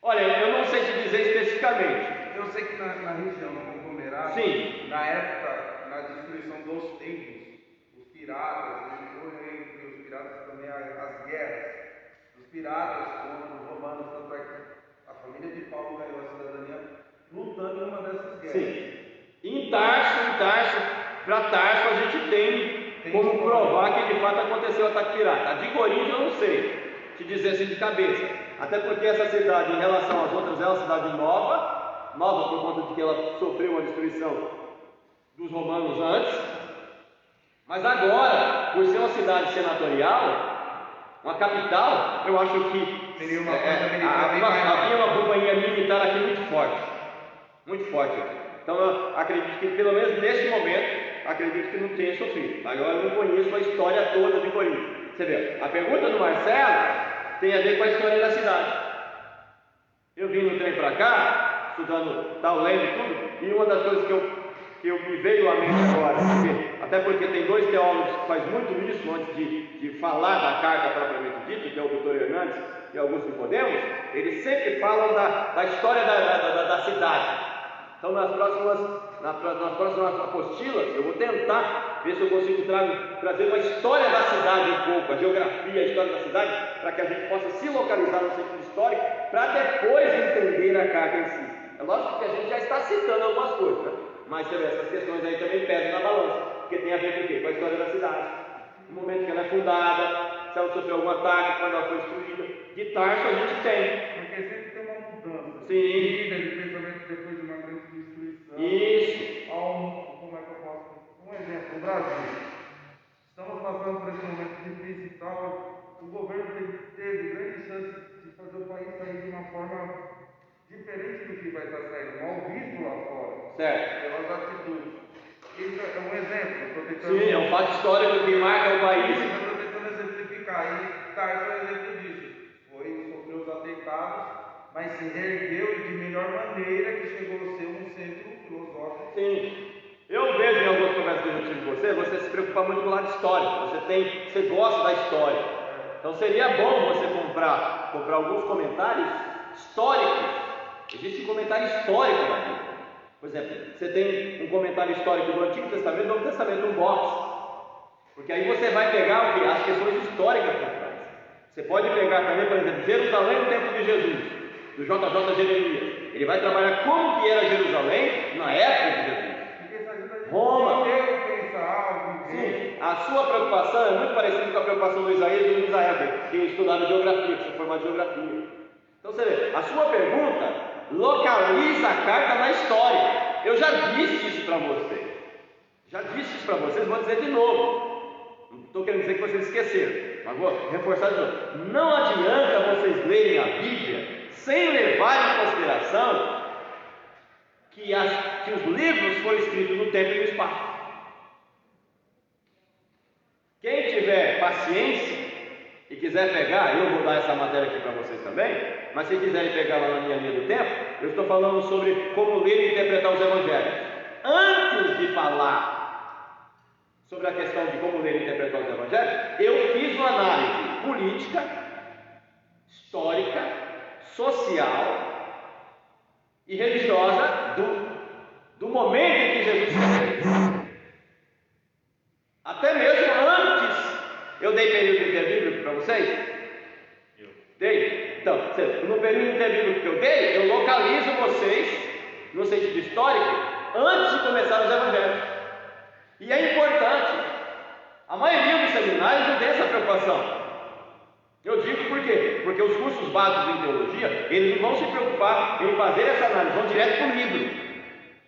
Olha, eu não sei te dizer especificamente. Eu sei que na região, no conglomerado, Sim. na época, na destruição dos templos, os piratas, entre os piratas também as guerras, os piratas contra os romanos, tanto é que a família de Paulo ganhou a cidadania lutando em uma dessas guerras. Sim. Em Tarso, para Tarso a gente tem como provar que de fato aconteceu o ataque pirata. A de Corinto eu não sei te dizer assim de cabeça, até porque essa cidade em relação às outras é uma cidade nova por conta de que ela sofreu uma destruição dos romanos antes, mas agora, por ser uma cidade senatorial, uma capital, eu acho que seria uma coisa militar havia uma companhia militar aqui muito forte aqui. Então eu acredito que pelo menos nesse momento, acredito que não tenha sofrido. Agora eu não conheço a história toda de Corinto. Você vê, a pergunta do Marcelo tem a ver com a história da cidade. Eu vim no trem para cá, estudando, lendo e tudo, e uma das coisas que me veio à mente agora, até porque tem dois teólogos que fazem muito isso antes de falar da carta propriamente dita, que é o Dr. Hernandes e Augusto Nicodemos, eles sempre falam da história da cidade. Então nas próximas apostilas eu vou tentar ver se eu consigo trazer uma história da cidade um pouco, a geografia, a história da cidade, para que a gente possa se localizar no sentido histórico, para depois entender a carta em si. É lógico que a gente já está citando algumas coisas, né? Mas você vê, essas questões aí também pesam na balança, porque tem a ver com o quê? Com a história da cidade, no momento que ela é fundada, se ela sofreu algum ataque, quando ela foi destruída. De Tarso a gente tem. Porque sempre tem uma mudança. Sim. De pensamento depois de uma grande destruição. Isso. Como é que eu posso? Um exemplo, o Brasil. Estamos passando por esse momento difícil e tal. O governo teve grande chance de fazer o país sair de uma forma diferente do que vai estar saindo, mal visto lá fora. Certo. Pelas atitudes. Isso é um exemplo. Sim, é um fato histórico que marca o país. Eu estou tentando exemplificar. E Tarso é um exemplo disso. Sofreu os atentados, mas se reergueu de melhor maneira, que chegou a ser um centro filosófico. Sim. Eu vejo em algumas conversas que eu tive com você se preocupa muito com o lado histórico. Você gosta da história. Então seria bom você comprar alguns comentários históricos. Existe um comentário histórico da Bíblia. Por exemplo, você tem um comentário histórico do Antigo Testamento e do Novo Testamento, um box. Porque aí você vai pegar o quê? As questões históricas por trás. Você pode pegar também, por exemplo, Jerusalém no tempo de Jesus, do JJ Jeremias. Ele vai trabalhar como que era Jerusalém na época de Jesus. Roma. Sim, a sua preocupação é muito parecida com a preocupação do Isaías e do Israel, que estudaram geografia, que são formados de geografia. Então você vê, a sua pergunta localiza a carta na história. Eu já disse isso para vocês. Vou dizer de novo. Não estou querendo dizer que vocês esqueceram, mas vou reforçar de novo. Não adianta vocês lerem a Bíblia sem levar em consideração que os livros foram escritos no tempo e no espaço. Quem tiver paciência e quiser pegar, eu vou dar essa matéria aqui para vocês também, mas se quiserem pegar lá na minha linha do tempo, eu estou falando sobre como ler e interpretar os evangelhos. Antes de falar sobre a questão de como ler e interpretar os evangelhos, eu fiz uma análise política, histórica, social e religiosa do momento em que Jesus escreveu. Até mesmo antes, eu dei período interbíblico para vocês? Eu dei? Então, no período interbíblico que eu dei, eu localizo vocês, no sentido histórico, antes de começar os evangelhos. E é importante, a maioria dos seminários não tem essa preocupação. Eu digo por quê? Porque os cursos básicos em teologia, eles não vão se preocupar em fazer essa análise, vão direto para o livro.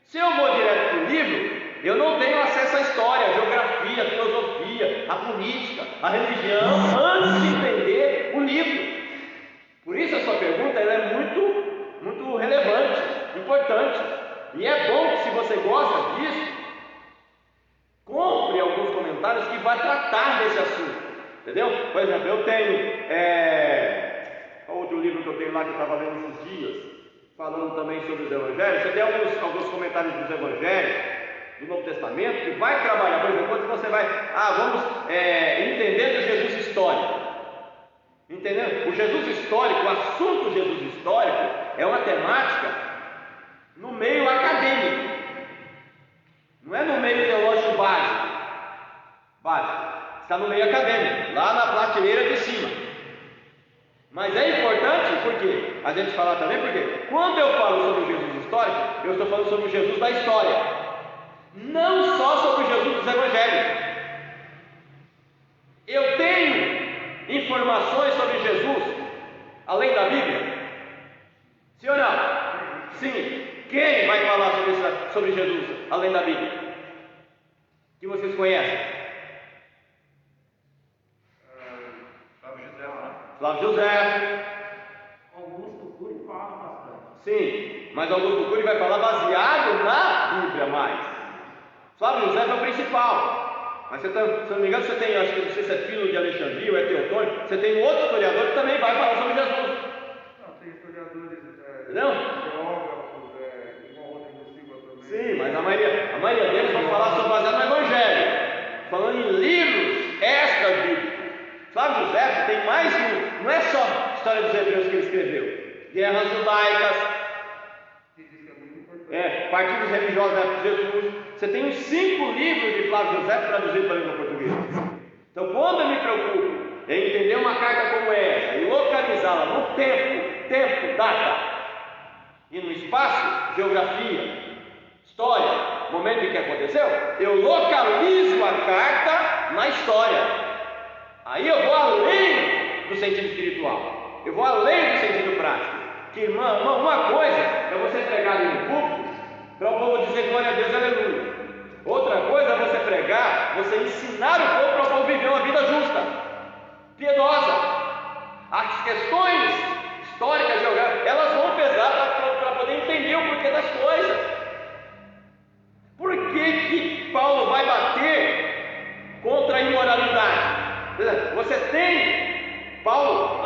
Se eu vou direto para o livro, eu não tenho acesso à história, à geografia, à filosofia, à política, à religião, antes de entender o livro. Por isso a sua pergunta ela é muito relevante, importante. E é bom que, se você gosta disso, Compre alguns comentários que vai tratar desse assunto, entendeu? Por exemplo, eu tenho qual outro livro que eu tenho lá que eu estava lendo esses dias, falando também sobre os evangelhos. Você tem alguns comentários dos evangelhos do Novo Testamento que vai trabalhar, por exemplo, quando você vai, vamos entender o Jesus histórico. Entendeu? O Jesus histórico, o assunto Jesus histórico é uma temática no meio acadêmico, não é no meio teológico básico, está no meio acadêmico, lá na prateleira de cima. Mas é importante porque a gente fala também, porque quando eu falo sobre o Jesus histórico, eu estou falando sobre o Jesus da história, não só sobre o Jesus dos evangelhos. Eu tenho informações sobre Jesus além da Bíblia? Sim ou não? Sim. Quem vai falar sobre Jesus além da Bíblia? Que vocês conhecem? Flávio José. Augusto Cury fala bastante. Sim, mas Augusto Cury vai falar baseado na Bíblia mais. Flávio José é o principal. Mas se eu não me engano, você tem, acho que não sei se é Filo de Alexandria ou é Teotônio, você tem um outro historiador que também vai falar sobre Jesus. Não, tem historiadores, Entendeu? geógrafos, igual Rodrigo Silva também. Sim, mas a maioria deles vão falar sobre baseado no Evangelho, falando em livros extra-bíblicos. Flávio José tem mais um, não é só a história dos hebreus que ele escreveu, guerras judaicas, partidos religiosos da época de Jesus. Você tem uns 5 livros de Flávio José traduzidos para a língua portuguesa. Então, quando eu me preocupo em entender uma carta como essa e localizá-la no tempo, data, e no espaço, geografia, história, momento em que aconteceu, eu localizo a carta na história. Aí eu vou além do sentido espiritual, eu vou além do sentido prático. Que uma coisa é você pregar ali no púlpito para o povo dizer glória a Deus, aleluia. Outra coisa é você pregar, você ensinar o povo para o povo viver uma vida justa, piedosa. As questões históricas, geográficas, elas vão pesar para poder entender o porquê das coisas. Por que Paulo vai bater contra a imoralidade? Você tem Paulo,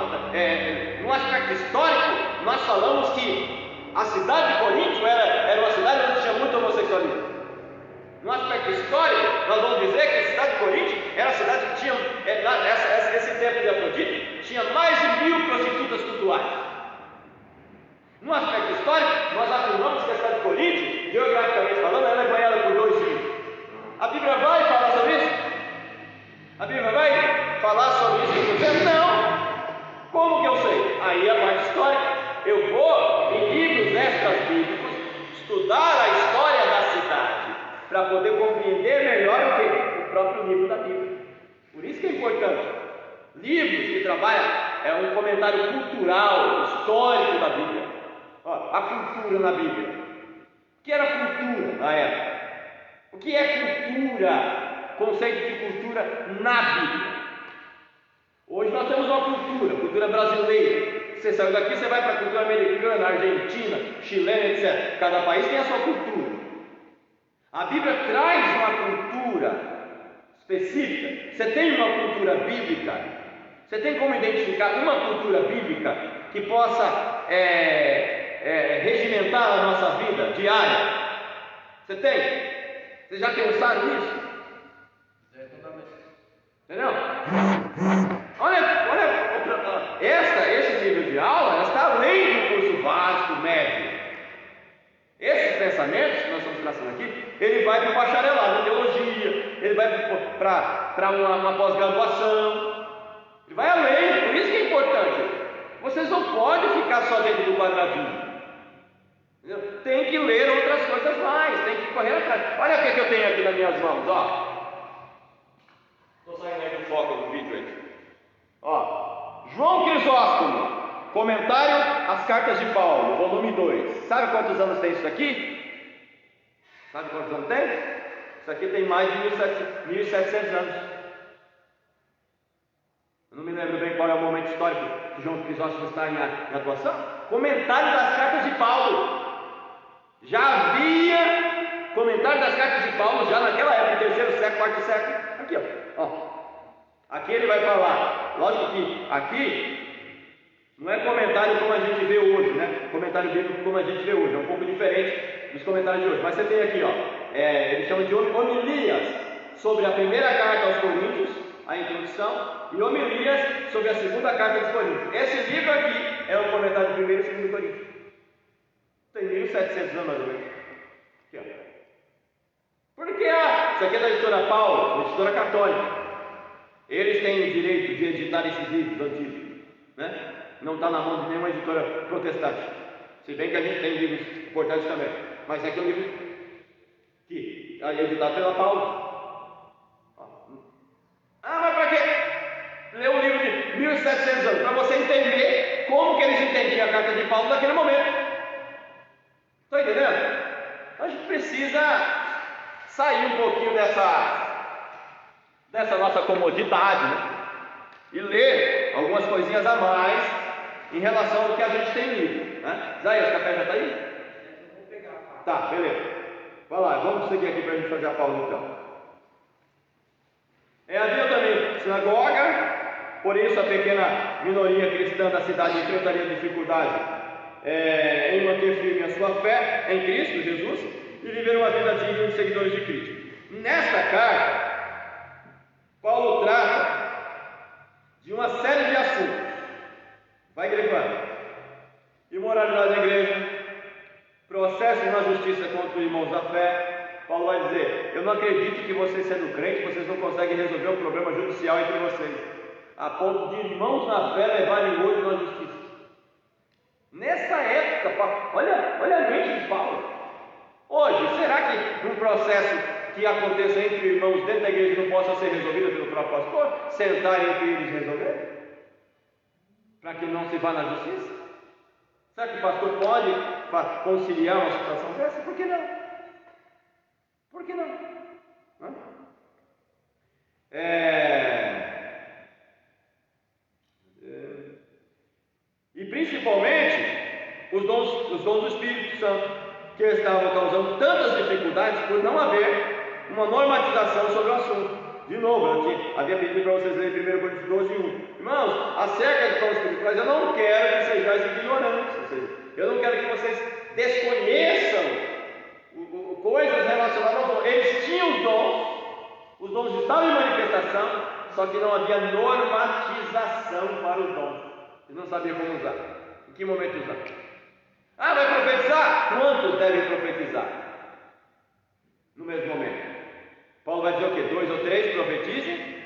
no aspecto histórico, nós falamos que a cidade de Corinto era uma cidade onde tinha muito homossexualismo. No aspecto histórico, nós vamos dizer que a cidade de Corinto era a cidade que tinha, esse templo de Afrodite, tinha mais de 1000 prostitutas cultuais. No aspecto histórico, nós afirmamos que a cidade de Corinto, geograficamente falando, ela é banhada por 2 rios. A Bíblia vai falar sobre isso? A Bíblia vai falar sobre isso que eu estou dizendo? Não! Como que eu sei? Aí a parte histórica, eu vou em livros extra-bíblicos estudar a história da cidade, para poder compreender melhor o próprio livro da Bíblia. Por isso que é importante. Livros que trabalham um comentário cultural, histórico da Bíblia. A cultura na Bíblia. O que era cultura na época? O que é cultura? Conceito de cultura na Bíblia. Hoje nós temos uma cultura brasileira. Você saiu daqui, você vai para a cultura americana, argentina, chilena, etc. Cada país tem a sua cultura. A Bíblia traz uma cultura específica. Você tem uma cultura bíblica? Você tem como identificar uma cultura bíblica que possa regimentar a nossa vida diária? Você tem? Vocês já pensaram nisso? Entendeu? Esse nível de aula está além do curso básico, médio. Esses pensamentos que nós estamos traçando aqui, ele vai para o bacharelado em teologia, ele vai para uma pós-graduação, ele vai além. Por isso que é importante. Vocês não podem ficar só dentro do quadradinho. Entendeu? Tem que ler outras coisas mais, tem que correr atrás. Olha o que eu tenho aqui nas minhas mãos, Estou saindo aí do foco do vídeo aí. João Crisóstomo, comentário às cartas de Paulo, volume 2. Sabe quantos anos tem isso aqui? Sabe quantos anos tem? Isso aqui tem mais de 1700 anos. Eu não me lembro bem qual é o momento histórico que João Crisóstomo está em atuação. Comentário das cartas de Paulo. Já havia comentário das cartas de Paulo, já naquela época, terceiro século, quarto século. Aqui, ó. Aqui ele vai falar, lógico que aqui não é comentário como a gente vê hoje, né? Comentário bíblico como a gente vê hoje, é um pouco diferente dos comentários de hoje. Mas você tem aqui, ó, eles chamam de homilias sobre a primeira carta aos Coríntios, a introdução, e homilias sobre a segunda carta aos Coríntios. Esse livro aqui é o comentário de 1º e 2º Coríntios. Tem 1700 anos mais ou menos. Aqui, ó. Porque isso aqui é da editora Paulo, editora católica. Eles têm o direito de editar esses livros antigos, né? Não está na mão de nenhuma editora protestante. Se bem que a gente tem livros importantes também. Mas aqui é um livro que é editado pela Paulo. Mas para quê? Ler um livro de 1700 anos, para você entender como que eles entendiam a carta de Paulo naquele momento. Está entendendo? A gente precisa sair um pouquinho dessa nossa comodidade, né? E ler algumas coisinhas a mais em relação ao que a gente tem lido, né? Zé, o café já está aí? Eu vou pegar. Tá, beleza. Vai lá, vamos seguir aqui para a gente fazer a pausa então. Havia também sinagoga, por isso a pequena minoria cristã da cidade enfrentaria dificuldade em manter firme a sua fé em Cristo Jesus e viver uma vida digna de seguidores de Cristo. Nesta carta, Paulo trata de uma série de assuntos. Vai grifando: imoralidade da igreja, processos na justiça contra os irmãos da fé. Paulo vai dizer: eu não acredito que vocês, sendo crentes, vocês não conseguem resolver o problema judicial entre vocês, a ponto de irmãos na fé levarem outro na justiça. Nessa época, olha a mente de Paulo. Hoje, será que um processo que aconteça entre irmãos dentro da igreja não possa ser resolvido pelo próprio pastor? Sentar entre eles e resolver? Para que não se vá na justiça? Será que o pastor pode conciliar uma situação dessa? Por que não? Por que não? E principalmente os dons do Espírito Santo, que estavam causando tantas dificuldades por não haver uma normatização sobre o assunto. De novo, eu havia pedido para vocês lerem 1 Coríntios 12, 1. Irmãos, acerca de dons espirituais, eu não quero que sejais ignorantes, ou seja, eu não quero que vocês desconheçam coisas relacionadas aos dons. Eles tinham os dons estavam em manifestação, só que não havia normatização para os dons. Eles não sabiam como usar, em que momento usar. Vai profetizar? Quantos devem profetizar? No mesmo momento. Paulo vai dizer o quê? 2 ou 3 profetizem,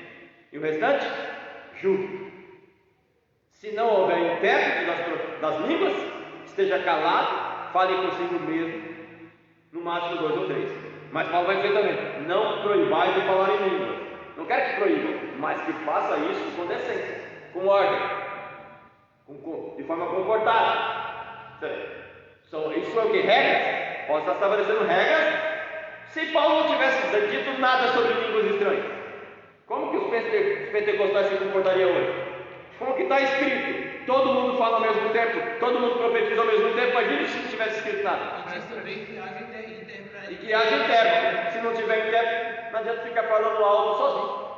e o restante? Julgue. Se não houver intérprete das línguas, esteja calado, fale consigo mesmo, no máximo 2 ou 3. Mas Paulo vai dizer também: não proibais de falar em línguas. Não quero que proíbam, mas que faça isso com decência, com ordem, de forma comportada. Isso é o que? Regras? Paulo está estabelecendo regras. Se Paulo não tivesse dito nada sobre línguas estranhas, como que os pentecostais se comportariam hoje? Como que está escrito? Todo mundo fala ao mesmo tempo, todo mundo profetiza ao mesmo tempo. Imagina se não tivesse escrito nada. Mas também que haja intérprete. E que haja intérprete. Se não tiver intérprete, não adianta ficar falando alto sozinho,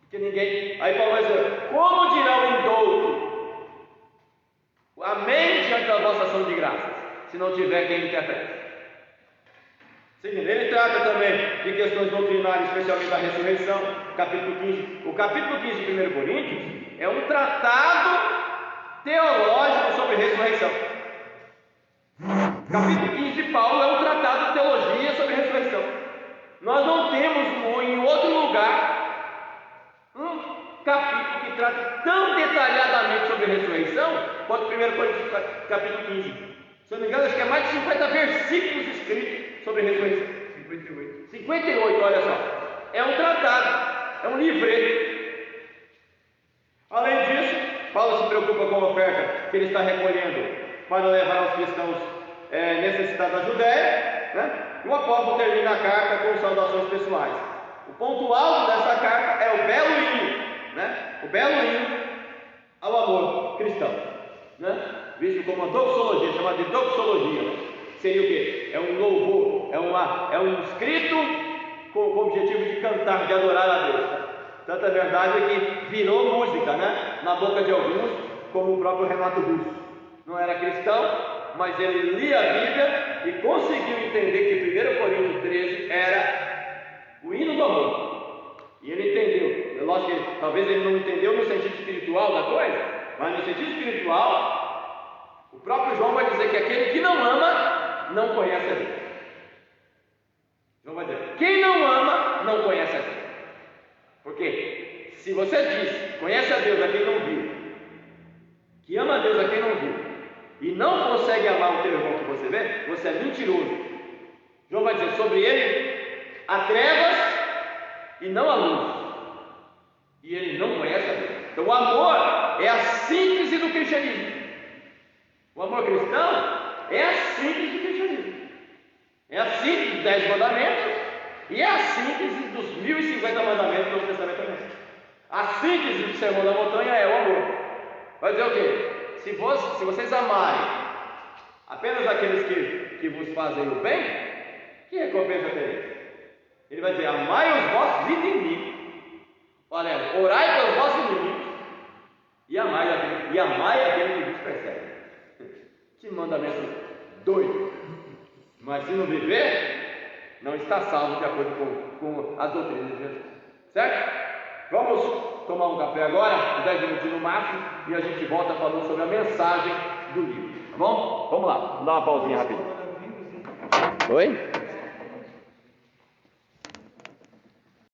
porque ninguém. Aí Paulo vai dizer: como dirá o indouto? Amém diante da vossa ação de graças, se não tiver quem interprete. Seguindo, ele trata também de questões doutrinárias, especialmente da ressurreição, capítulo 15. O capítulo 15 de 1 Coríntios é um tratado teológico sobre ressurreição. O capítulo 15 de Paulo é um tratado de teologia sobre ressurreição. Nós não temos em outro lugar um capítulo que trata tão detalhadamente sobre ressurreição quanto 1 Coríntios capítulo 15. Se eu não me engano, acho que é mais de 50 versículos escritos sobre ressurreição. 58, olha só. É um tratado, é um livreto. Além disso, Paulo se preocupa com a oferta que ele está recolhendo para levar aos cristãos necessitados da Judéia, né? E o apóstolo termina a carta com saudações pessoais. O ponto alto dessa carta é o belo hino, né? O belo hino ao amor cristão, né? Visto como uma doxologia, chamada de doxologia. Seria o quê? É um louvor, é um escrito com o objetivo de cantar, de adorar a Deus. Tanta verdade é que virou música, né? Na boca de alguns, como o próprio Renato Russo. Não era cristão, mas ele lia a Bíblia e conseguiu entender que 1 Coríntios 13 era o hino do amor. E ele entendeu. Lógico que talvez ele não entendeu no sentido espiritual da coisa, mas no sentido espiritual, o próprio João vai dizer que aquele que não ama não conhece a Deus. João vai dizer: quem não ama não conhece a Deus. Porque se você diz conhece a Deus a quem não viu, que ama a Deus a quem não viu, e não consegue amar o teu irmão que você vê, você é mentiroso. João vai dizer: sobre ele há trevas e não há luz, e ele não conhece a Deus. Então o amor é a síntese do cristianismo. O amor cristão é a síntese do cristianismo, é a síntese dos 10 mandamentos e é a síntese dos 1050 mandamentos do Novo Testamento também. A síntese do Sermão da Montanha é o amor. Vai dizer o quê? Se vocês amarem apenas aqueles que vos fazem o bem, que recompensa tereis? Ele vai dizer: amai os vossos inimigos. Olha, orai pelos vossos inimigos e amai aquele que vos persegue. Que mandamento doido! Mas se não viver, não está salvo de acordo com as doutrinas de Jesus. Certo? Vamos tomar um café agora, 10 minutinhos no máximo, e a gente volta falando sobre a mensagem do livro. Tá bom? Vamos lá, vamos dar uma pausinha rapidinho. Oi?